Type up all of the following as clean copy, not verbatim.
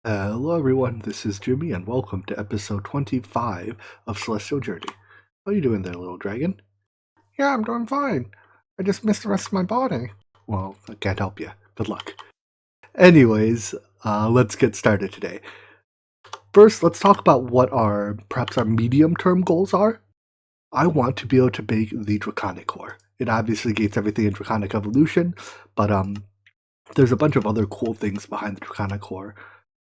Hello everyone, this is Jimmy and welcome to episode 25 of Celestial Journey. How you doing there, little dragon? Yeah, I'm doing fine. I just missed the rest of my body. Well, I can't help you. Good luck. Anyways, let's get started today. First, let's talk about what perhaps our medium-term goals are. I want to be able to make the Draconic core. It obviously gates everything in Draconic Evolution, but there's a bunch of other cool things behind the Draconic core.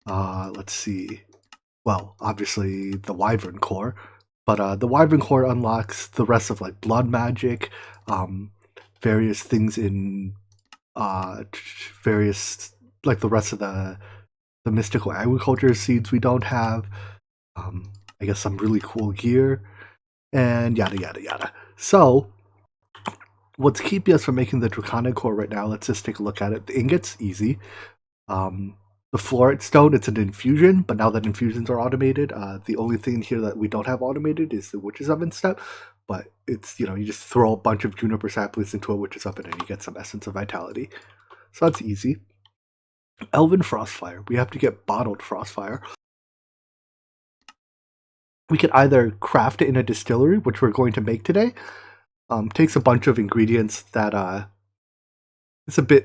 Let's see. Well, obviously the Wyvern core, but the Wyvern core unlocks the rest of like blood magic, various things in various like the rest of the mystical agriculture seeds we don't have. I guess some really cool gear, and yada yada yada. So, what's keeping us from making the Draconic core right now? Let's just take a look at it. The ingots, easy. The fluorite stone, it's an infusion, but now that infusions are automated, the only thing here that we don't have automated is the witch's oven step. But it's, you just throw a bunch of juniper saplings into a witch's oven and you get some essence of vitality. So that's easy. Elven Frostfire. We have to get bottled Frostfire. We could either craft it in a distillery, which we're going to make today. Takes a bunch of ingredients that it's a bit,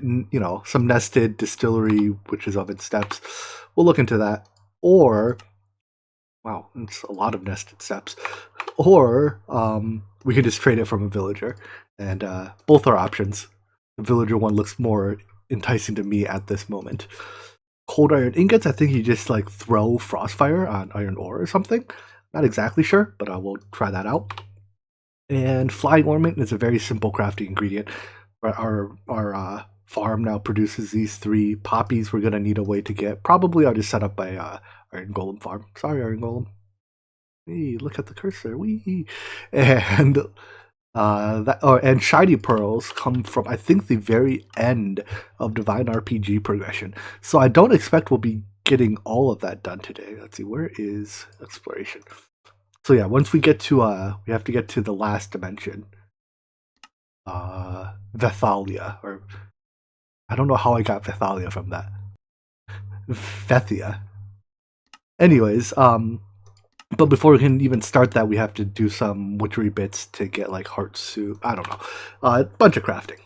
some nested distillery, witch's oven steps. We'll look into that. Or, wow, it's a lot of nested steps. Or we could just trade it from a villager. And both are options. The villager one looks more enticing to me at this moment. Cold iron ingots, I think you just like throw frostfire on iron ore or something. Not exactly sure, but I will try that out. And flying ornament is a very simple crafting ingredient. Our farm now produces these 3 poppies. We're gonna need a way to get. Probably I'll just set up a iron golem farm. Sorry, iron golem. Hey, look at the cursor. Wee. And and shiny pearls come from I think the very end of Divine RPG progression. So I don't expect we'll be getting all of that done today. Let's see, where is exploration? So yeah, once we get to we have to get to the last dimension. Vethalia, or I don't know how I got Vethalia from that. Vethia. Anyways, but before we can even start that, we have to do some witchery bits to get like heart soup. I don't know, a bunch of crafting.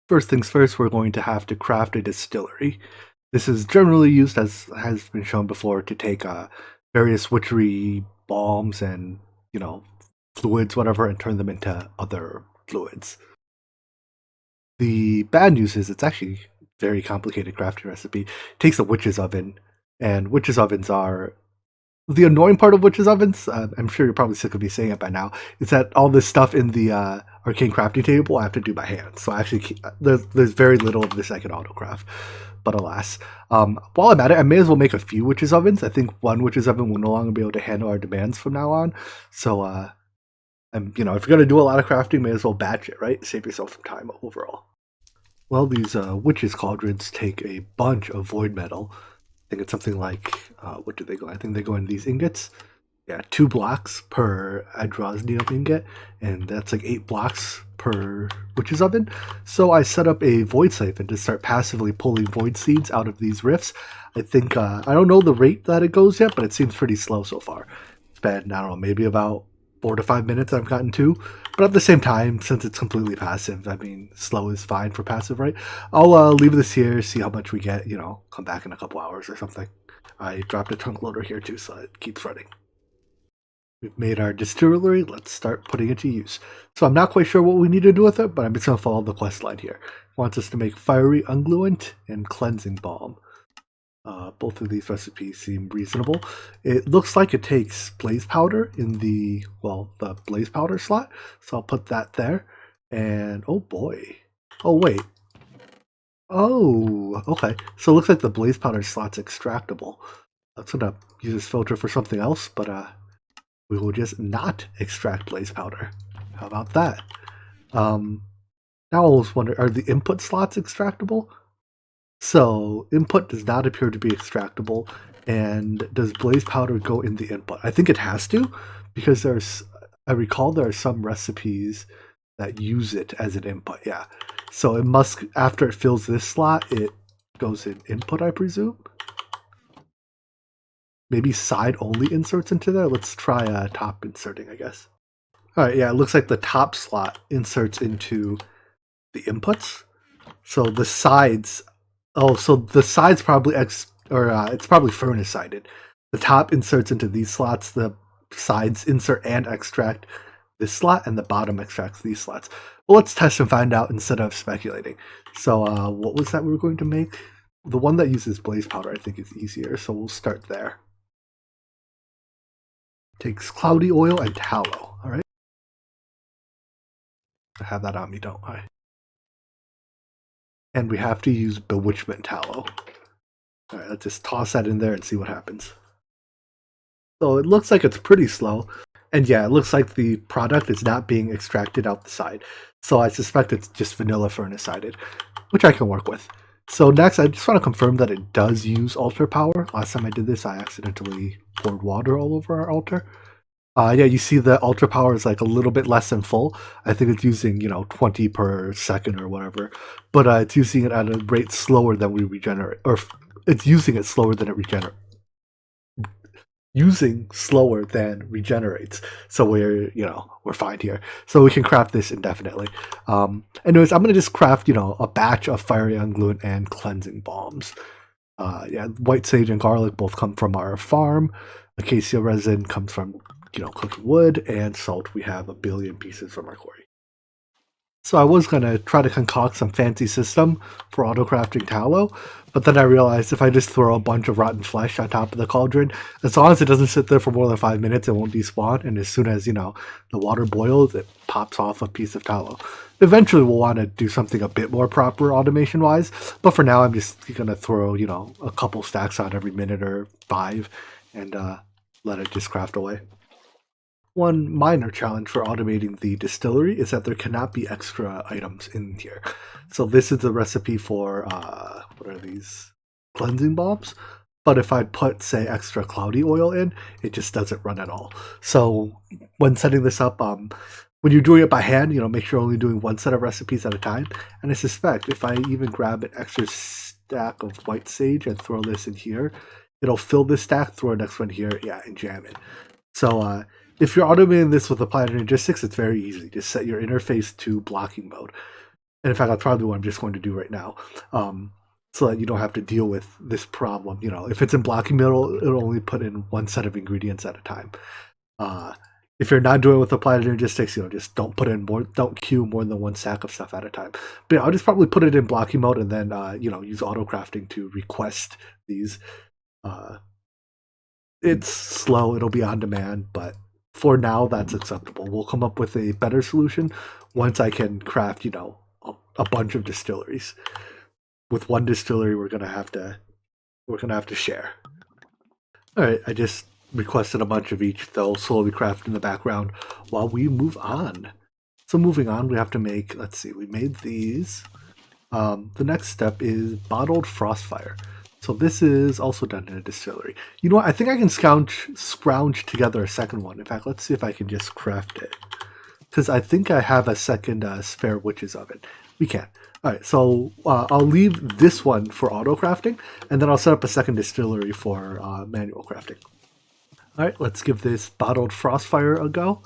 First things first, we're going to have to craft a distillery. This is generally used, as has been shown before, to take various witchery balms and fluids, whatever, and turn them into other fluids. The bad news is it's actually a very complicated crafting recipe. It takes a witch's oven, and witch's ovens are the annoying part of witch's ovens. I'm sure you're probably sick of me saying it by now. Is that all this stuff in the arcane crafting table I have to do by hand. So actually, there's very little of this I can autocraft. But alas, while I'm at it, I may as well make a few witches ovens. I think one witches oven will no longer be able to handle our demands from now on. So, if you're going to do a lot of crafting, may as well batch it, right? Save yourself some time overall. Well, these witches cauldrons take a bunch of void metal. I think it's something like, what do they go? I think they go in these ingots. Yeah, 2 blocks per adrosnium ingot, and that's like 8 blocks per witch's oven. So I set up a void siphon to start passively pulling void seeds out of these rifts. I think, I don't know the rate that it goes yet, but it seems pretty slow so far. It's been, I don't know, maybe about 4 to 5 minutes I've gotten to. But at the same time, since it's completely passive, I mean, slow is fine for passive, right? I'll leave this here, see how much we get, come back in a couple hours or something. I dropped a trunk loader here too, so it keeps running. We've made our distillery. Let's start putting it to use. So I'm not quite sure what we need to do with it, but I'm just going to follow the quest line here. It wants us to make fiery ungluent and cleansing balm. Both of these recipes seem reasonable. It looks like it takes blaze powder in the blaze powder slot. So I'll put that there. And oh boy. Oh wait. Oh, okay. So it looks like the blaze powder slot's extractable. Let's gonna use this filter for something else, but we will just not extract blaze powder. How about that? Now I always wonder, are the input slots extractable? So input does not appear to be extractable, and does blaze powder go in the input? I think it has to, because I recall there are some recipes that use it as an input, yeah. So it must, after it fills this slot, it goes in input, I presume? maybe side-only inserts into there. Let's try top inserting, I guess. All right, yeah, it looks like the top slot inserts into the inputs. So the sides, so the sides probably it's probably furnace sided. The top inserts into these slots. The sides insert and extract this slot, and the bottom extracts these slots. Well, let's test and find out instead of speculating. So what was that we were going to make? The one that uses blaze powder, I think, is easier. So we'll start there. Takes cloudy oil and tallow. All right. I have that on me, don't I? And we have to use bewitchment tallow. All right, let's just toss that in there and see what happens. So it looks like it's pretty slow. And yeah, it looks like the product is not being extracted out the side. So I suspect it's just vanilla furnace sided, which I can work with. So next, I just want to confirm that it does use altar power. Last time I did this, I accidentally poured water all over our altar. Yeah, you see the altar power is like a little bit less than full. I think it's using, 20 per second or whatever. But it's using it at a rate slower than we regenerate. Or it's using it slower than it regenerates. Using slower than regenerates. So we're fine here. So we can craft this indefinitely. Anyways, I'm going to just craft, a batch of fiery ungluent and cleansing balms. Yeah, white sage and garlic both come from our farm. Acacia resin comes from cooking wood, and salt we have 1 billion pieces from our quarry. So I was going to try to concoct some fancy system for auto-crafting tallow, but then I realized if I just throw a bunch of rotten flesh on top of the cauldron, as long as it doesn't sit there for more than 5 minutes, it won't despawn, and as soon as, the water boils, it pops off a piece of tallow. Eventually we'll want to do something a bit more proper automation-wise, but for now I'm just going to throw, a couple stacks on every minute or 5, and let it just craft away. One minor challenge for automating the distillery is that there cannot be extra items in here. So this is the recipe for, what are these? Cleansing balms. But if I put, say, extra cloudy oil in, it just doesn't run at all. So when setting this up, when you're doing it by hand, make sure you're only doing one set of recipes at a time. And I suspect if I even grab an extra stack of white sage and throw this in here, it'll fill this stack, throw the next one here, yeah, and jam it. So, if you're automating this with Applied Energistics, it's very easy. Just set your interface to blocking mode. And in fact, that's probably what I'm just going to do right now, so that you don't have to deal with this problem. If it's in blocking mode, it'll only put in one set of ingredients at a time. If you're not doing it with Applied Energistics, just don't queue more than one stack of stuff at a time. But yeah, I'll just probably put it in blocking mode and then, use auto crafting to request these. It's slow, it'll be on demand, but for now, that's acceptable. We'll come up with a better solution once I can craft, a bunch of distilleries. With one distillery, we're gonna have to share. All right, I just requested a bunch of each. They'll slowly craft in the background while we move on. So moving on, we have to make. Let's see, we made these. The next step is bottled frostfire. So this is also done in a distillery. You know what? I think I can scrounge together a second one. In fact, let's see if I can just craft it. Because I think I have a second spare witch's oven. We can. All right, so I'll leave this one for auto crafting, and then I'll set up a second distillery for manual crafting. All right, let's give this bottled frostfire a go.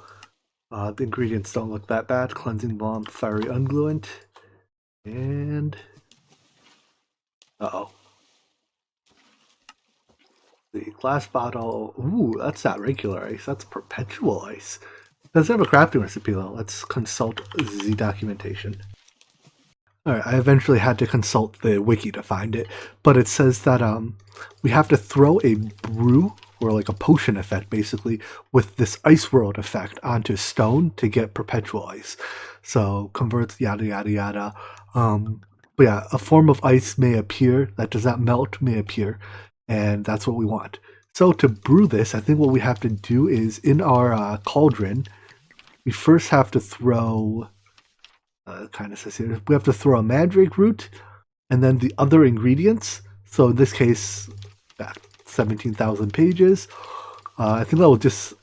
The ingredients don't look that bad. Cleansing balm, fiery ungluent, and... uh-oh. The glass bottle. Ooh, that's not regular ice. That's perpetual ice. Doesn't have a crafting recipe though. Let's consult the documentation. Alright, I eventually had to consult the wiki to find it, but it says that we have to throw a brew, or like a potion effect basically, with this ice world effect onto stone to get perpetual ice. So converts yada yada yada. But yeah, a form of ice may appear that does not melt may appear. And that's what we want. So to brew this, I think what we have to do is in our cauldron, we first have to throw, kind of says here, we have to throw a mandrake root and then the other ingredients. So in this case, 17,000 pages. I think that will just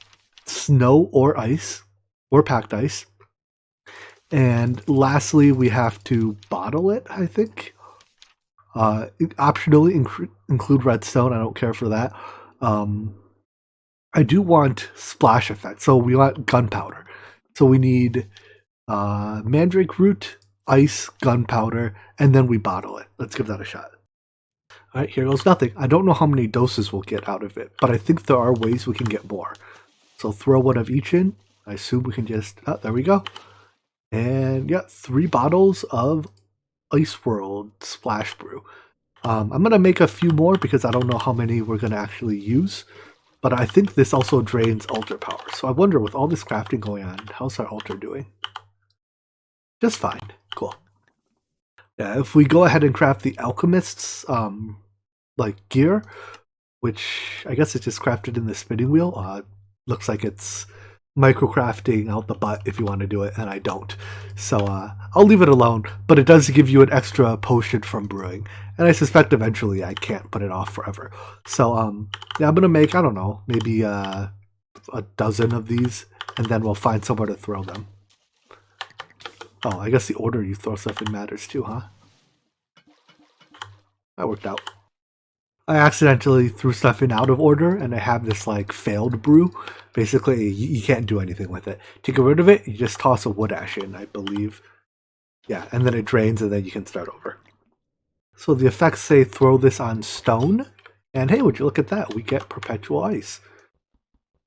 snow or ice or packed ice. And lastly, we have to bottle it, I think. Optionally include redstone. I don't care for that. I do want splash effect, so we want gunpowder. So we need mandrake root, ice, gunpowder, and then we bottle it. Let's give that a shot. All right, here goes nothing. I don't know how many doses we'll get out of it, but I think there are ways we can get more. So throw one of each in. I assume we can just, there we go. And yeah, 3 bottles of Ice World Splash Brew. I'm going to make a few more because I don't know how many we're going to actually use. But I think this also drains altar power. So I wonder, with all this crafting going on, how's our altar doing? Just fine. Cool. Yeah, if we go ahead and craft the alchemist's like gear, which I guess it's just crafted in the spinning wheel. Looks like it's microcrafting out the butt if you want to do it, and I don't. So I'll leave it alone, but it does give you an extra potion from brewing, and I suspect eventually I can't put it off forever. So yeah, I'm gonna make, I don't know, maybe a dozen of these, and then we'll find somewhere to throw them. Oh, I guess the order you throw stuff in matters too, huh? That worked out. I accidentally threw stuff in out of order, and I have this like failed brew. Basically, you can't do anything with it. To get rid of it, you just toss a wood ash in, I believe. Yeah, and then it drains, and then you can start over. So the effects say throw this on stone, and hey, would you look at that? We get perpetual ice.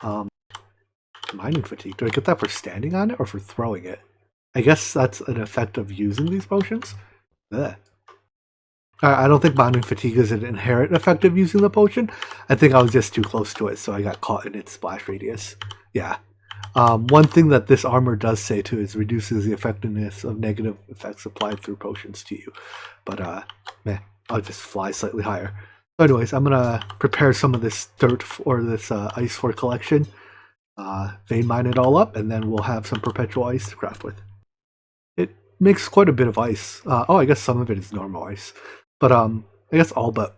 Mining fatigue. Do I get that for standing on it or for throwing it? I guess that's an effect of using these potions. Ugh. I don't think mining fatigue is an inherent effect of using the potion. I think I was just too close to it, so I got caught in its splash radius. Yeah. One thing that this armor does say too is reduces the effectiveness of negative effects applied through potions to you. But I'll just fly slightly higher. So anyways, I'm gonna prepare some of this dirt or this ice for collection. Vein mine it all up, and then we'll have some perpetual ice to craft with. It makes quite a bit of ice. Oh, I guess some of it is normal ice. But I guess all but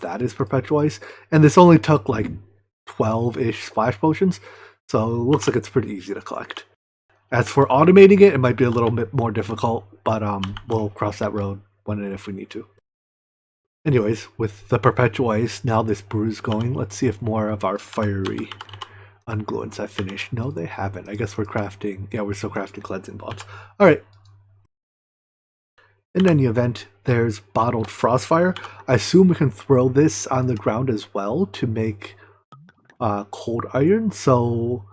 that is perpetual ice, and this only took like 12-ish splash potions, so it looks like it's pretty easy to collect. As for automating it, it might be a little bit more difficult, but we'll cross that road when and if we need to. Anyways, with the perpetual ice, now this brew's going. Let's see if more of our fiery ungluents have finished. No, they haven't. I guess we're crafting. Yeah, we're still crafting cleansing bombs. All right. In any event, there's bottled frostfire. I assume we can throw this on the ground as well to make cold iron. So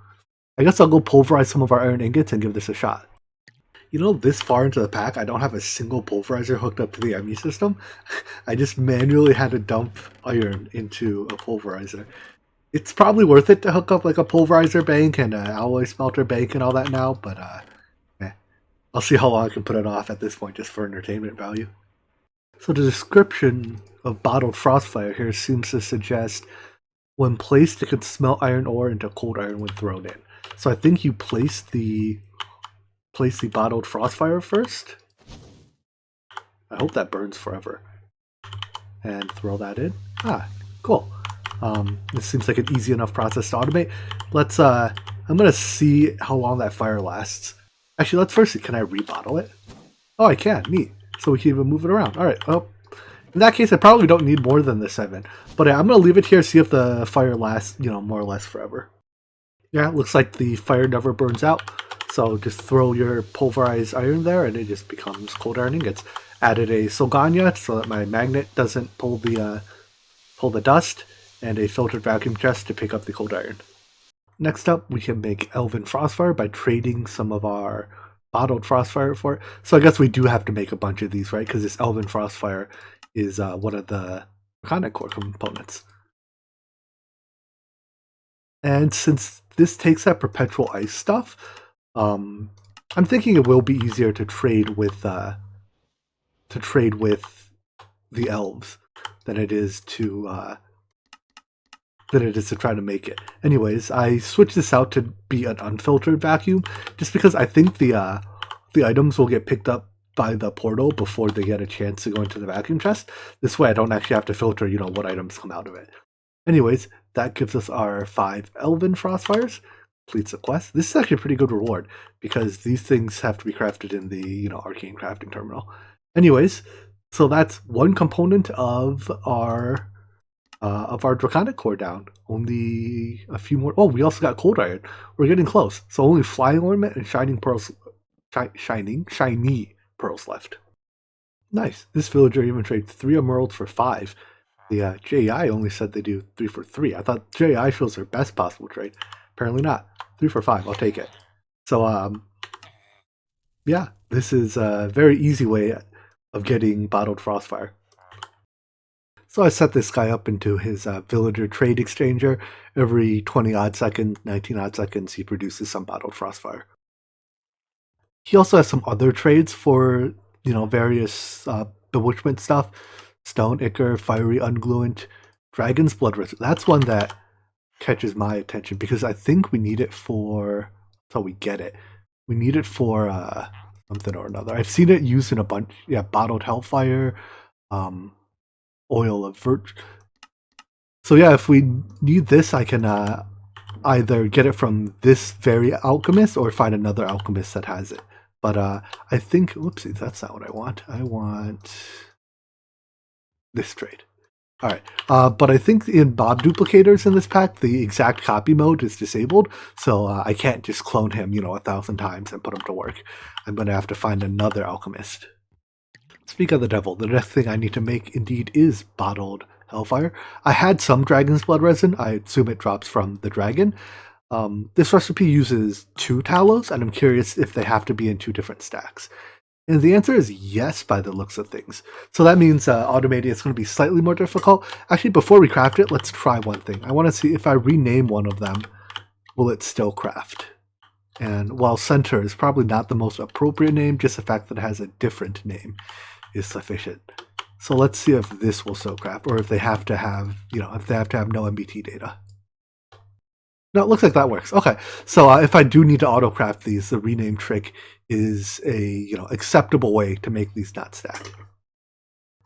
I guess I'll go pulverize some of our iron ingots and give this a shot. You know, this far into the pack, I don't have a single pulverizer hooked up to the ME system. I just manually had to dump iron into a pulverizer. It's probably worth it to hook up like a pulverizer bank and an alloy smelter bank and all that now, but I'll see how long I can put it off at this point just for entertainment value. So the description of bottled frostfire here seems to suggest when placed, it can smelt iron ore into cold iron when thrown in. So I think you place the bottled frostfire first. I hope that burns forever. And throw that in. Ah, cool. This seems like an easy enough process to automate. Let's I'm gonna see how long that fire lasts. Actually, let's first see, can I rebottle it? Oh, I can. Neat. So we can even move it around. All right. Well, in that case, I probably don't need more than the 7. But I'm going to leave it here, see if the fire lasts, more or less forever. Yeah, it looks like the fire never burns out. So just throw your pulverized iron there, and it just becomes cold iron ingots. Added a Solgania so that my magnet doesn't pull the dust, and a filtered vacuum chest to pick up the cold iron. Next up, we can make Elven Frostfire by trading some of our bottled Frostfire for it. So I guess we do have to make a bunch of these, right? Because this Elven Frostfire is one of the Arcanum core components. And since this takes that perpetual ice stuff, I'm thinking it will be easier to trade with the elves than it is to try to make it. Anyways, I switched this out to be an unfiltered vacuum, just because I think the items will get picked up by the portal before they get a chance to go into the vacuum chest. This way I don't actually have to filter, what items come out of it. Anyways, that gives us our 5 Elven Frostfires. Completes the quest. This is actually a pretty good reward, because these things have to be crafted in the, arcane crafting terminal. Anyways, so that's one component of our of our Draconic core down. Only a few more. Oh, we also got Cold Iron. We're getting close. So only Flying Ornament and Shining Pearls, shiny pearls left. Nice. This villager even trades 3 emeralds for 5. The JI only said they do 3 for 3. I thought JI shows their best possible trade. Apparently not. 3 for 5. I'll take it. So, yeah, this is a very easy way of getting bottled Frostfire. So I set this guy up into his villager trade exchanger. Every 20 odd seconds, 19 odd seconds, he produces some bottled Frostfire. He also has some other trades for, various bewitchment stuff. Stone Ichor, Fiery Ungluent, Dragon's Blood Risk. That's one that catches my attention because I think we need it for. That's how we get it. We need it for something or another. I've seen it used in a bunch. Yeah, bottled Hellfire, Oil of Virtue. So yeah, if we need this, I can either get it from this very alchemist or find another alchemist that has it. But I think, whoopsie, that's not what I want. I want this trade. All right, but I think in Bob duplicators in this pack, the exact copy mode is disabled, so I can't just clone him, 1,000 times and put him to work. I'm going to have to find another alchemist. Speak of the devil, the next thing I need to make indeed is bottled Hellfire. I had some Dragon's Blood resin. I assume it drops from the dragon. This recipe uses 2 talos, and I'm curious if they have to be in 2 different stacks. And the answer is yes, by the looks of things. So that means automating it's going to be slightly more difficult. Actually, before we craft it, let's try one thing. I want to see if I rename one of them, will it still craft? And while Center is probably not the most appropriate name, just the fact that it has a different name is sufficient. So let's see if this will still craft, or if they have to have, if they have to have no MBT data. No, it looks like that works. Okay, so if I do need to auto-craft these, the rename trick is a acceptable way to make these not stack.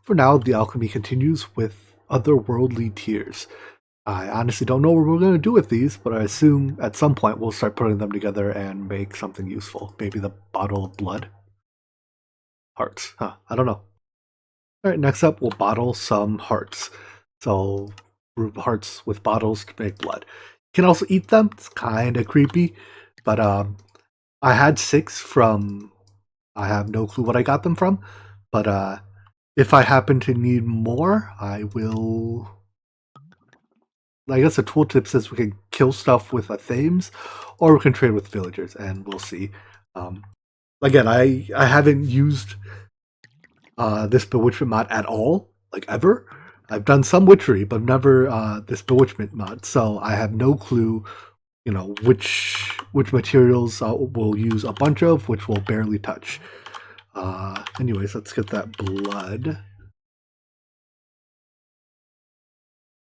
For now, the alchemy continues with otherworldly tears. I honestly don't know what we're going to do with these, but I assume at some point we'll start putting them together and make something useful. Maybe the bottle of blood? Hearts. Huh, I don't know. Alright, next up we'll bottle some hearts. So, brew hearts with bottles to make blood. You can also eat them. It's kind of creepy. But I had 6 from... I have no clue what I got them from. But if I happen to need more, I will... I guess the tooltip says we can kill stuff with a Thames, or we can trade with villagers, and we'll see. Again, I haven't used this bewitchment mod at all, like ever. I've done some witchery, but never this bewitchment mod, so I have no clue, which materials we'll use a bunch of, which we'll barely touch. Anyways, let's get that blood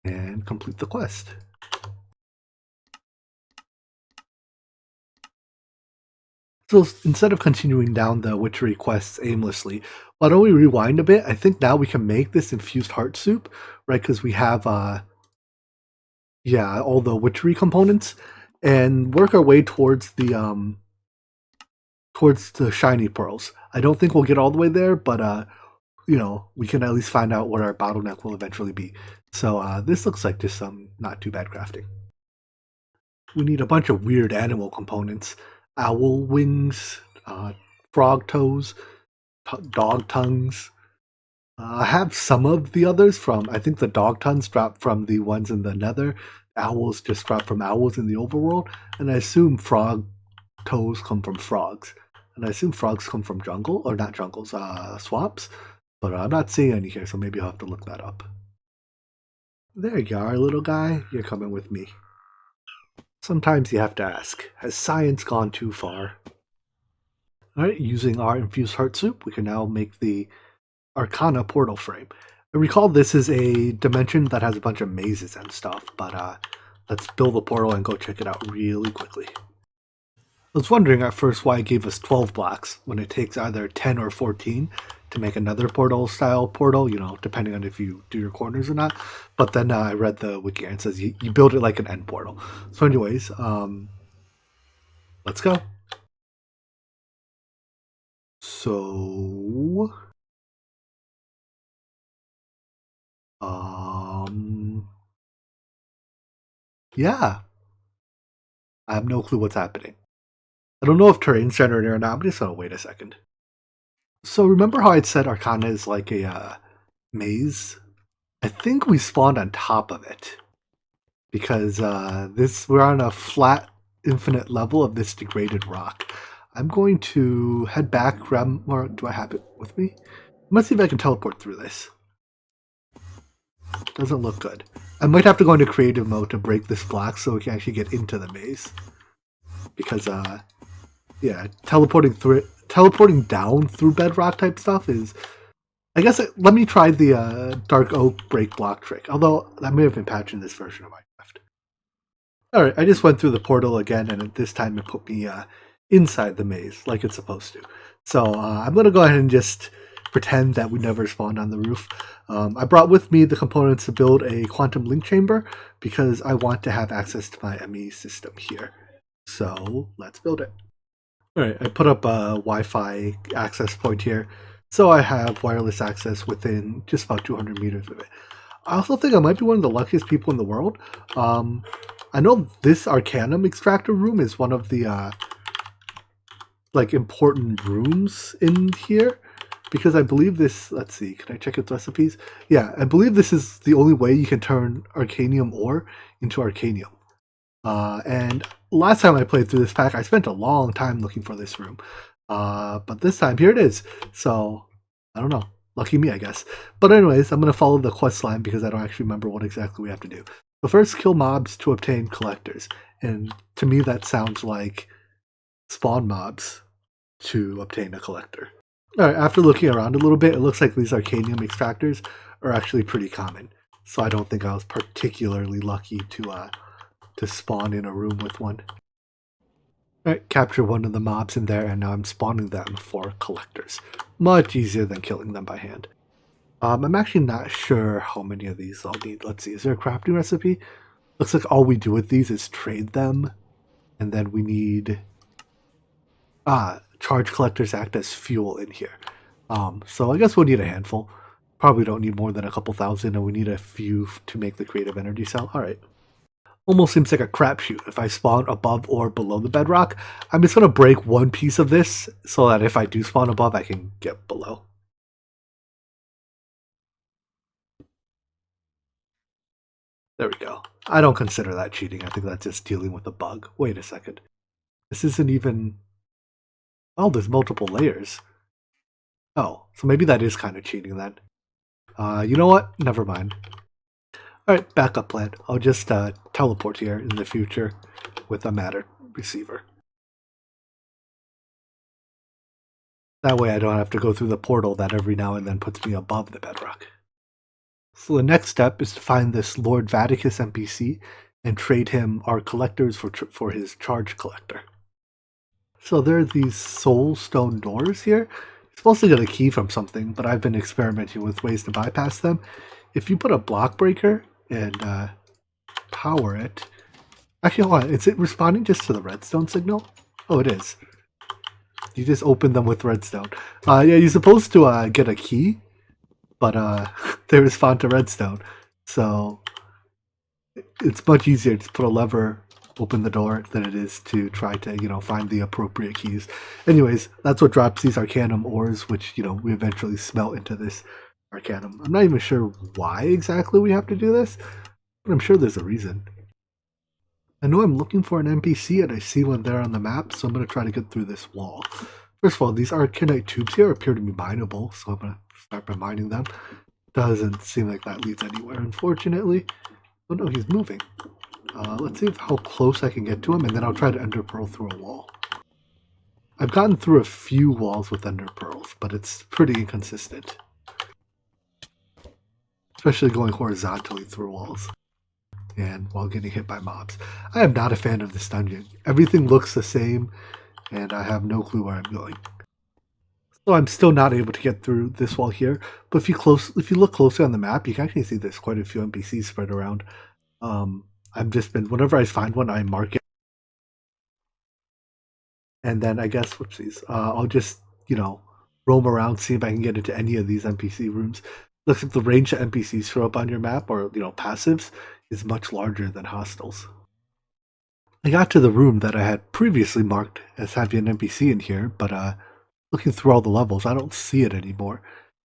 and complete the quest. So instead of continuing down the witchery quests aimlessly, why don't we rewind a bit? I think now we can make this infused heart soup, right? Because we have, all the witchery components, and work our way towards the shiny pearls. I don't think we'll get all the way there, but we can at least find out what our bottleneck will eventually be. So this looks like just some not too bad crafting. We need a bunch of weird animal components. Owl wings, frog toes, dog tongues. I have some of the others from, I think the dog tongues drop from the ones in the nether. Owls just drop from owls in the overworld. And I assume frog toes come from frogs. And I assume frogs come from jungle, or not jungles, swamps. But I'm not seeing any here, so maybe I'll have to look that up. There you are, little guy. You're coming with me. Sometimes you have to ask, has science gone too far? Alright, using our infused heart soup, we can now make the Arcana portal frame. I recall this is a dimension that has a bunch of mazes and stuff, but let's build the portal and go check it out really quickly. I was wondering at first why it gave us 12 blocks when it takes either 10 or 14 to make another portal style portal, depending on if you do your corners or not. But then I read the wiki and it says you build it like an end portal. So anyways, let's go. So, Yeah, I have no clue what's happening. I don't know if terrain's generated or not. I'm just gonna wait a second. So remember how I'd said Arcana is like a maze? I think we spawned on top of it because this we're on a flat, infinite level of this degraded rock. I'm going to head back. Grab more. Do I have it with me? Let's see if I can teleport through this. Doesn't look good. I might have to go into creative mode to break this block so we can actually get into the maze. Because yeah, teleporting down through bedrock type stuff is. I guess let me try the dark oak break block trick. Although that may have been patched in this version of Minecraft. All right, I just went through the portal again, and at this time it put me inside the maze like it's supposed to. So I'm gonna go ahead and just pretend that we never spawned on the roof. I brought with me the components to build a quantum link chamber because I want to have access to my ME system here. So let's build it. All right, I put up a Wi-Fi access point here, so I have wireless access within just about 200 meters of it. I also think I might be one of the luckiest people in the world. I know this Arcanum extractor room is one of the like important rooms in here because I believe this. Let's see, can I check its recipes? Yeah, I believe this is the only way you can turn Arcanium ore into Arcanium. And last time I played through this pack, I spent a long time looking for this room. But this time, here it is. So, I don't know. Lucky me, I guess. But anyways, I'm going to follow the quest line because I don't actually remember what exactly we have to do. So first, kill mobs to obtain collectors. And to me, that sounds like spawn mobs to obtain a collector. Alright, after looking around a little bit, it looks like these Arcanium extractors are actually pretty common. So I don't think I was particularly lucky to spawn in a room with one. Alright, capture one of the mobs in there, and now I'm spawning them for collectors. Much easier than killing them by hand. I'm actually not sure how many of these I'll need. Let's see, is there a crafting recipe? Looks like all we do with these is trade them, and then we need charge collectors act as fuel in here. So I guess we'll need a handful. Probably don't need more than a couple thousand, and we need a few to make the creative energy cell. Alright. Almost seems like a crapshoot. If I spawn above or below the bedrock, I'm just going to break one piece of this so that if I do spawn above, I can get below. There we go. I don't consider that cheating. I think that's just dealing with a bug. Wait a second. This isn't even... Oh, there's multiple layers. Oh, so maybe that is kind of cheating then. You know what? Never mind. Alright, backup plan. I'll just teleport here in the future with a matter receiver. That way I don't have to go through the portal that every now and then puts me above the bedrock. So the next step is to find this Lord Vaticus NPC and trade him our collectors for his charge collector. So there are these soul stone doors here. You're supposed to get a key from something, but I've been experimenting with ways to bypass them. If you put a block breaker and power it... Actually, hold on. Is it responding just to the redstone signal? Oh, it is. You just open them with redstone. Yeah, you're supposed to get a key, but they respond to redstone. So it's much easier to put a lever, open the door, than it is to try to, find the appropriate keys. Anyways, that's what drops these Arcanum ores, which, we eventually smelt into this Arcanum. I'm not even sure why exactly we have to do this, but I'm sure there's a reason. I know I'm looking for an NPC and I see one there on the map, so I'm going to try to get through this wall. First of all, these Arcanite tubes here appear to be mineable, so I'm going to start by mining them. Doesn't seem like that leads anywhere, unfortunately. Oh no, he's moving. Let's see how close I can get to him, and then I'll try to ender pearl through a wall. I've gotten through a few walls with ender pearls, but it's pretty inconsistent. Especially going horizontally through walls. And while getting hit by mobs. I am not a fan of this dungeon. Everything looks the same, and I have no clue where I'm going. So I'm still not able to get through this wall here, but if you look closely on the map, you can actually see there's quite a few NPCs spread around. Whenever I find one, I mark it. And then I guess, whoopsies, I'll just, roam around, see if I can get into any of these NPC rooms. Looks like the range of NPCs show up on your map, or, passives, is much larger than hostiles. I got to the room that I had previously marked as having an NPC in here, but looking through all the levels, I don't see it anymore.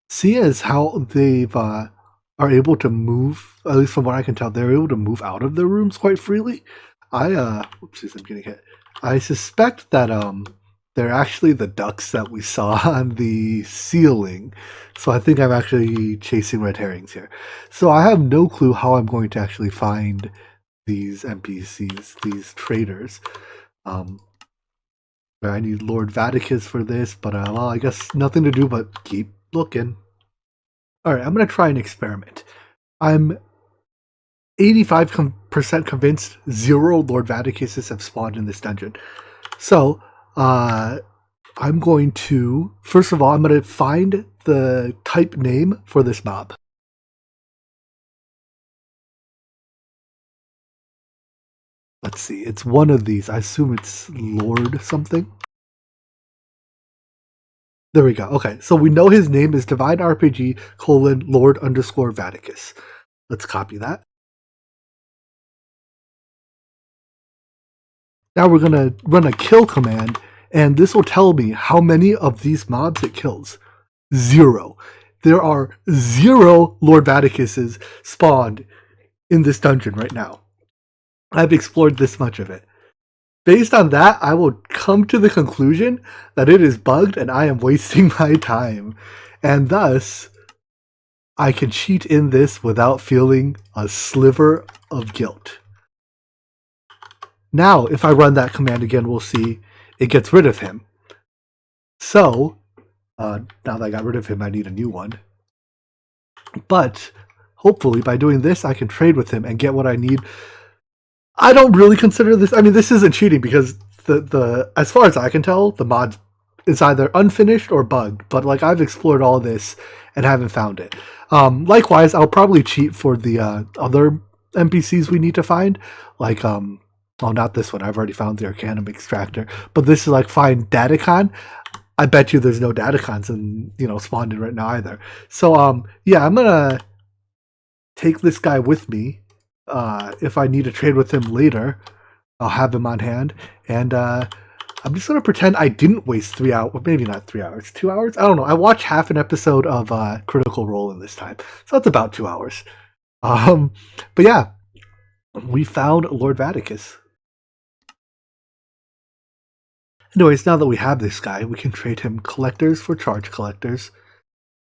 See as how they've are able to move, at least from what I can tell, they're able to move out of their rooms quite freely. Oopsies, I'm getting hit. I suspect that they're actually the ducks that we saw on the ceiling. So I think I'm actually chasing red herrings here. So I have no clue how I'm going to actually find these NPCs, these traders. I need Lord Vaticus for this, but well, I guess nothing to do but keep looking. Alright, I'm going to try an experiment. I'm 85% convinced 0 Lord Vaticuses have spawned in this dungeon. So, I'm going to, first of all, I'm going to find the type name for this mob. Let's see, it's one of these. I assume it's Lord something. There we go. Okay, so we know his name is Divine RPG : Lord _ Vaticus. Let's copy that. Now we're going to run a kill command, and this will tell me how many of these mobs it kills. 0. There are 0 Lord Vaticuses spawned in this dungeon right now. I've explored this much of it. Based on that, I will come to the conclusion that it is bugged and I am wasting my time. And thus, I can cheat in this without feeling a sliver of guilt. Now, if I run that command again, we'll see it gets rid of him. So, now that I got rid of him, I need a new one. But, hopefully, by doing this, I can trade with him and get what I need. I don't really consider this, I mean, this isn't cheating because the as far as I can tell, the mod is either unfinished or bugged, but like I've explored all this and haven't found it. Likewise, I'll probably cheat for the other NPCs we need to find, like well, not this one. I've already found the Arcanum extractor, but this is like find Datacon. I bet you there's no Datacons spawned in right now either. So yeah, I'm gonna take this guy with me. If I need to trade with him later, I'll have him on hand, and I'm just gonna pretend I didn't waste 3 hours. Well, maybe not 3 hours, 2 hours. I don't know. I watched half an episode of Critical Role in this time, so that's about 2 hours. But yeah, we found Lord Vaticus. Anyways, now that we have this guy, we can trade him collectors for charge collectors,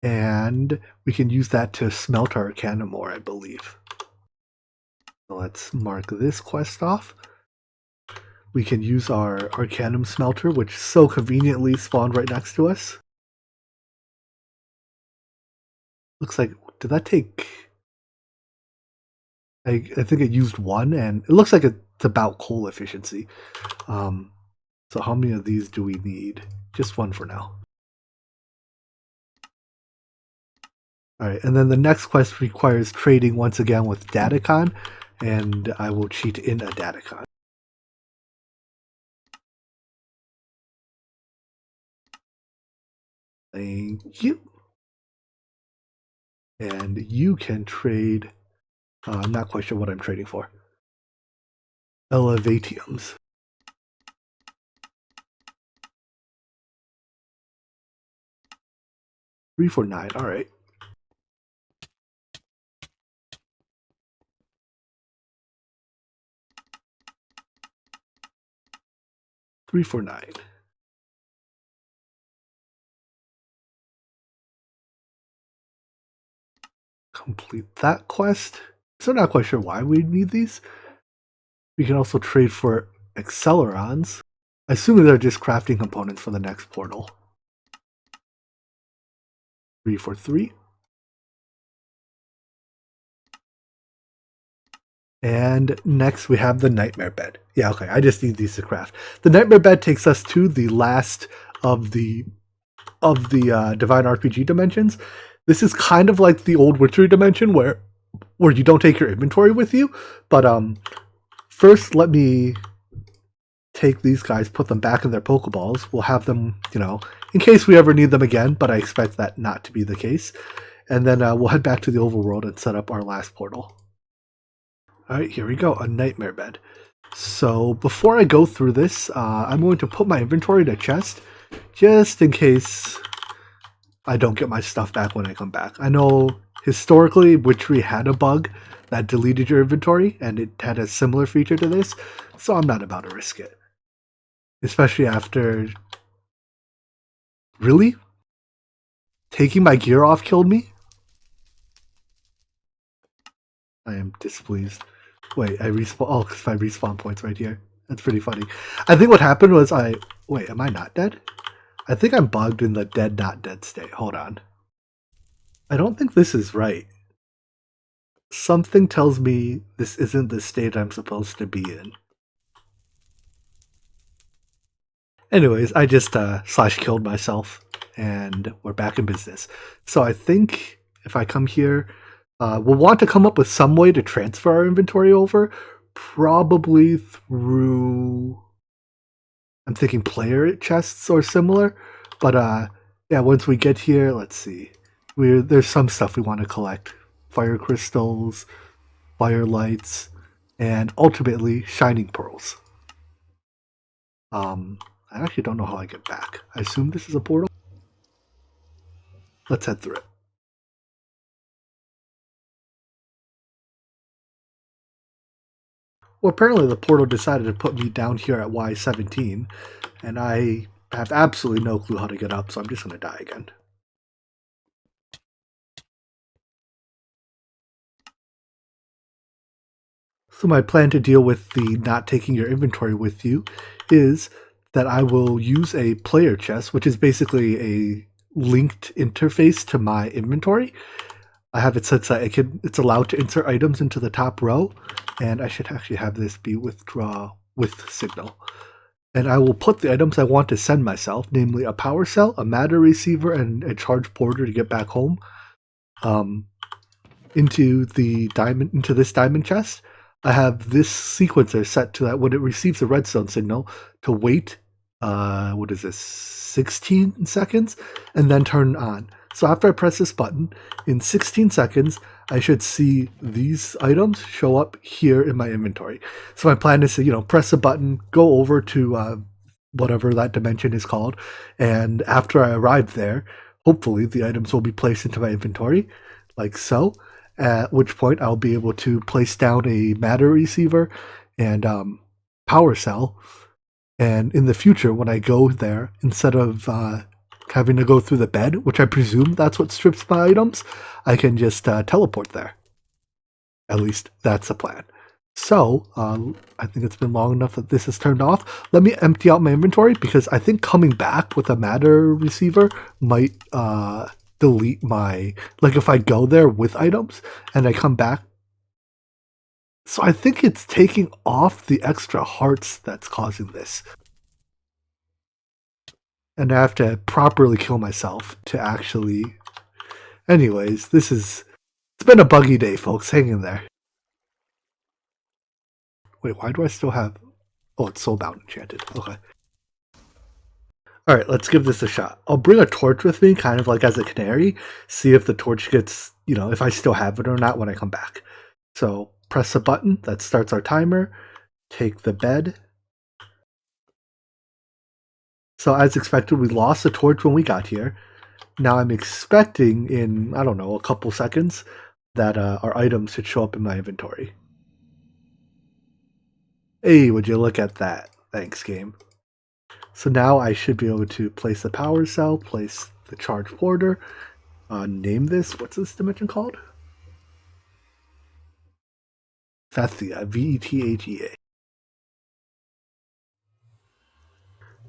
and we can use that to smelt our Arcanum ore, I believe. So let's mark this quest off. We can use our Arcanum smelter, which so conveniently spawned right next to us. Looks like, did that take... I think it used 1, and it looks like it's about coal efficiency. So how many of these do we need? Just 1 for now. Alright, and then the next quest requires trading once again with Datacon, and I will cheat in a Datacon. Thank you. And you can trade... I'm not quite sure what I'm trading for. Elevatiums. Three for 9, alright. Three for 9. Complete that quest. So not quite sure why we need these. We can also trade for accelerons. I assume they're just crafting components for the next portal. 3 for 3. And next we have the Nightmare Bed. Yeah, okay, I just need these to craft. The Nightmare Bed takes us to the last of the Divine RPG dimensions. This is kind of like the old Witchery dimension where you don't take your inventory with you. But first let me take these guys, put them back in their Pokeballs. We'll have them, in case we ever need them again, but I expect that not to be the case. And then we'll head back to the overworld and set up our last portal. Alright, here we go, a nightmare bed. So before I go through this, I'm going to put my inventory in a chest, just in case I don't get my stuff back when I come back. I know historically Witchery had a bug that deleted your inventory, and it had a similar feature to this, so I'm not about to risk it. Especially after... Really? Taking my gear off killed me? I am displeased. Wait, I respawn... Oh, because my respawn point's right here. That's pretty funny. I think what happened was Wait, am I not dead? I think I'm bugged in the dead not dead state. Hold on. I don't think this is right. Something tells me this isn't the state I'm supposed to be in. Anyways, I just slash killed myself, and we're back in business. So I think if I come here, we'll want to come up with some way to transfer our inventory over, probably through, I'm thinking player chests or similar, but yeah, once we get here, let's see, there's some stuff we want to collect. Fire crystals, fire lights, and ultimately shining pearls. I actually don't know how I get back. I assume this is a portal. Let's head through it. Well, apparently the portal decided to put me down here at Y17, and I have absolutely no clue how to get up, so I'm just going to die again. So my plan to deal with the not taking your inventory with you is that I will use a player chest, which is basically a linked interface to my inventory. I have it set so it's allowed to insert items into the top row, and I should actually have this be withdraw with signal. And I will put the items I want to send myself, namely a power cell, a matter receiver, and a charge porter to get back home, into this diamond chest. I have this sequencer set to that when it receives a redstone signal to wait, 16 seconds, and then turn on. So after I press this button, in 16 seconds, I should see these items show up here in my inventory. So my plan is to, press a button, go over to whatever that dimension is called, and after I arrive there, hopefully the items will be placed into my inventory, like so. At which point I'll be able to place down a matter receiver and power cell. And in the future, when I go there, instead of having to go through the bed, which I presume that's what strips my items, I can just teleport there. At least that's the plan. So I think it's been long enough that this is turned off. Let me empty out my inventory, because I think coming back with a matter receiver might... delete my, if I go there with items and I come back. So I think it's taking off the extra hearts that's causing this. And I have to properly kill myself to actually... Anyways, it's been a buggy day, folks. Hang in there. Wait, why do I still have... Oh, it's soulbound enchanted. Okay. Alright, let's give this a shot. I'll bring a torch with me, kind of like as a canary, see if the torch gets, if I still have it or not when I come back. So, press a button, that starts our timer, take the bed. So as expected, we lost the torch when we got here. Now I'm expecting in, I don't know, a couple seconds that our items should show up in my inventory. Hey, would you look at that? Thanks, game. So now I should be able to place the power cell, place the charge porter, name this, what's this dimension called? Vethia, Vethea.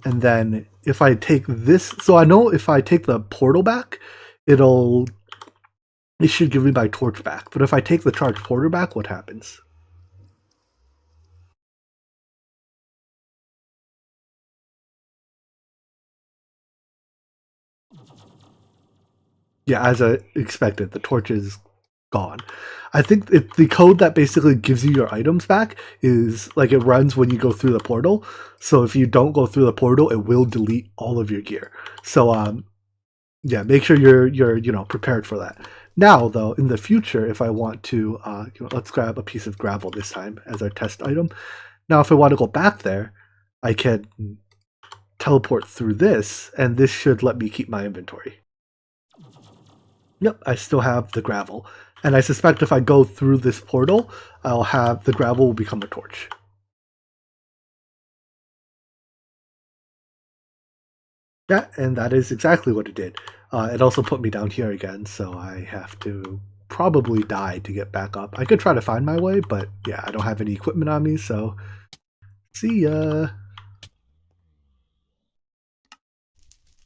And then if I take this, so I know if I take the portal back, it should give me my torch back. But if I take the charge porter back, what happens? Yeah, as I expected, the torch is gone. I think the code that basically gives you your items back is it runs when you go through the portal. So if you don't go through the portal, it will delete all of your gear. So yeah, make sure you're prepared for that. Now, though, in the future, if I want to, let's grab a piece of gravel this time as our test item. Now, if I want to go back there, I can teleport through this, and this should let me keep my inventory. Yep, I still have the gravel. And I suspect if I go through this portal, I'll have the gravel will become a torch. Yeah, and that is exactly what it did. It also put me down here again, so I have to probably die to get back up. I could try to find my way, but yeah, I don't have any equipment on me, so see ya.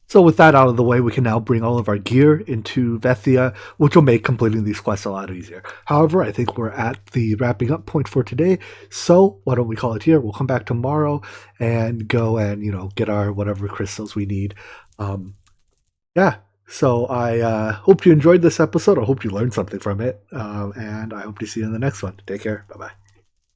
So with that out of the way, we can now bring all of our gear into Vethia, which will make completing these quests a lot easier. However, I think we're at the wrapping up point for today, so why don't we call it here? We'll come back tomorrow and go and, get our whatever crystals we need. Yeah, so I hope you enjoyed this episode. I hope you learned something from it, and I hope to see you in the next one. Take care. Bye-bye.